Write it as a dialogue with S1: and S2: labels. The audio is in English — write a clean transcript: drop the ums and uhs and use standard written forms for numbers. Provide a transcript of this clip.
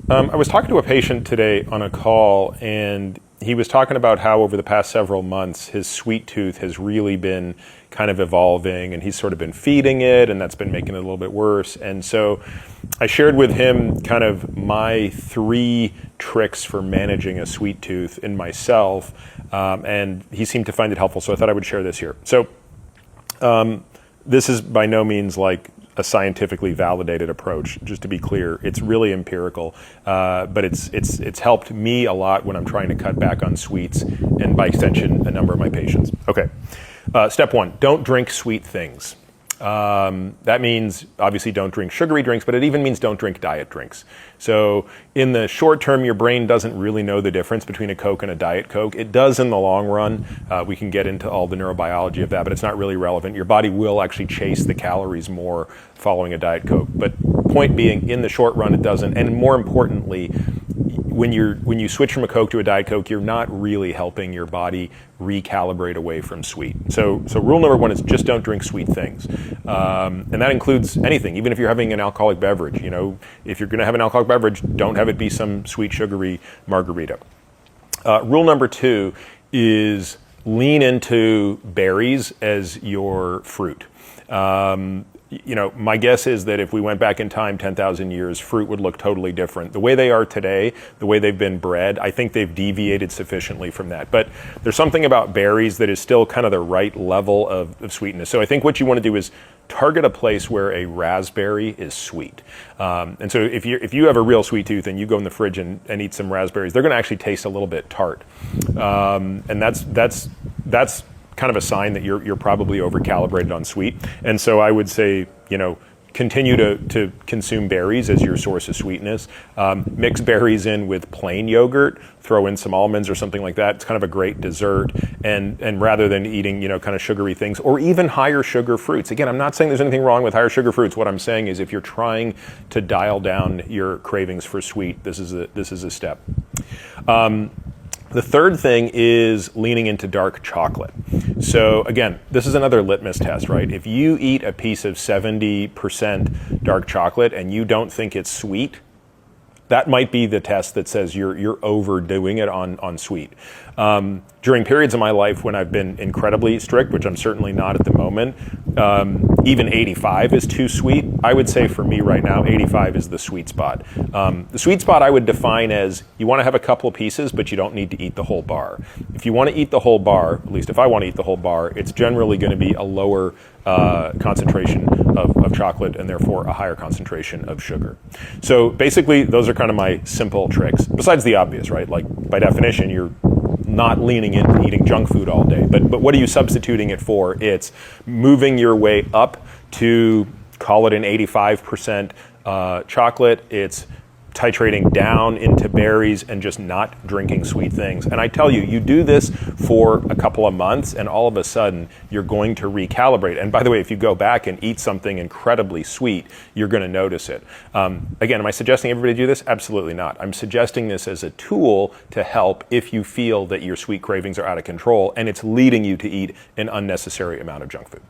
S1: I was talking to a patient today on a call, and he was talking about how over the past several months his sweet tooth has really been kind of evolving, and he's sort of been feeding it, and that's been making it a little bit worse. And so I shared with him kind of my 3 tricks for managing a sweet tooth in myself, and he seemed to find it helpful, so I thought I would share this here. So this is by no means like a scientifically validated approach. Just to be clear, it's really empirical, but it's helped me a lot when I'm trying to cut back on sweets, and by extension, a number of my patients. Okay, step 1: don't drink sweet things. That means obviously don't drink sugary drinks, but it even means don't drink diet drinks. So in the short term, your brain doesn't really know the difference between a Coke and a Diet Coke. It does in the long run. We can get into all the neurobiology of that, but it's not really relevant. Your body will actually chase the calories more following a Diet Coke. But point being, in the short run, it doesn't. And more importantly, when you switch from a Coke to a Diet Coke, you're not really helping your body recalibrate away from sweet. So rule number 1 is just don't drink sweet things. And that includes anything, even if you're having an alcoholic beverage. You know, if you're gonna have an alcoholic beverage, don't have it be some sweet, sugary margarita. Rule number 2 is lean into berries as your fruit. You know, my guess is that if we went back in time 10,000 years, fruit would look totally different. The way they are today, the way they've been bred, I think they've deviated sufficiently from that. But there's something about berries that is still kind of the right level of sweetness. So I think what you want to do is target a place where a raspberry is sweet. And so if you have a real sweet tooth and you go in the fridge and eat some raspberries, they're going to actually taste a little bit tart. And that's kind of a sign that you're probably over-calibrated on sweet. And so I would say, you know, continue to consume berries as your source of sweetness. Mix berries in with plain yogurt, throw in some almonds or something like that. It's kind of a great dessert. And rather than eating, you know, kind of sugary things or even higher sugar fruits. Again, I'm not saying there's anything wrong with higher sugar fruits. What I'm saying is if you're trying to dial down your cravings for sweet, this is a step. The third thing is leaning into dark chocolate. So again, this is another litmus test, right? If you eat a piece of 70% dark chocolate and you don't think it's sweet, that might be the test that says you're overdoing it on sweet. During periods of my life when I've been incredibly strict, which I'm certainly not at the moment, even 85 is too sweet. I would say for me right now, 85 is the sweet spot. The sweet spot I would define as you want to have a couple of pieces, but you don't need to eat the whole bar. If you want to eat the whole bar, at least if I want to eat the whole bar, it's generally going to be a lower concentration of chocolate and therefore a higher concentration of sugar. So basically, those are kind of my simple tricks. Besides the obvious, right? Like by definition, you're not leaning into eating junk food all day. But what are you substituting it for? It's moving your way up to, call it an 85% chocolate. It's titrating down into berries and just not drinking sweet things. And I tell you, you do this for a couple of months and all of a sudden you're going to recalibrate. And by the way, if you go back and eat something incredibly sweet, you're going to notice it. Again, am I suggesting everybody do this? Absolutely not. I'm suggesting this as a tool to help if you feel that your sweet cravings are out of control and it's leading you to eat an unnecessary amount of junk food.